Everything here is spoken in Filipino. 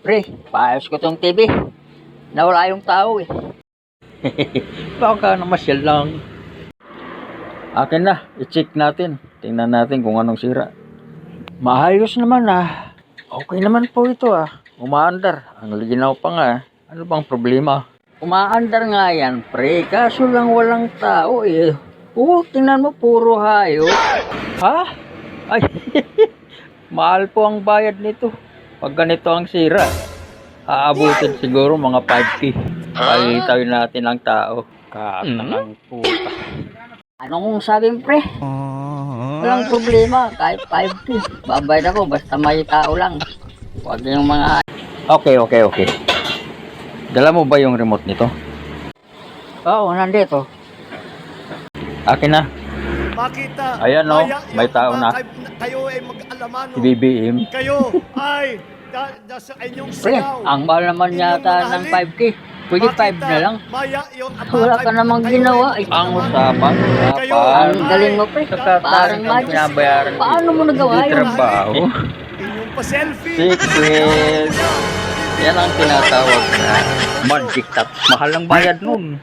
Pre, paayos ko tong TV. Nawala yung tao eh. Baka namasyal lang. Akin na, i-check natin. Tingnan natin kung anong sira. Maayos naman ah. Okay naman po ito ah. Umaandar. Ang linaw pa nga. Ano bang problema? Umaandar nga yan, pre. Kaso lang walang tao eh. Tingnan mo, puro hayop. Ha? Ay, mahal po ang bayad nito. Pag ganito ang sira, aabutin siguro mga 5K. Palitawin natin ang tao. Katangang puta. Anong sabi mo, pre? Walang problema, kahit 5K. Babayad ako, basta may tao lang. Huwag yung mga... Okay. Dala mo ba yung remote nito? Oo, nandito. Akin na. Makita. Ayan, no? May tao na. Kayo ay mag-alaman. Si BBM. Kayo ay sa inyong Pre, sigaw. ang mahal naman yata ng 5K. Pwede 5 na lang. Maya yung Wala ka namang ginawa eh. Ang usapan. Ang galing mo, pre. Parang magic. Binabayaran. Paano mo nagawa Hindi yun? trabaho. inyong pa-selfie. Secret. Yan ang tinatawag na magic taps. Mahal ang bayad nun.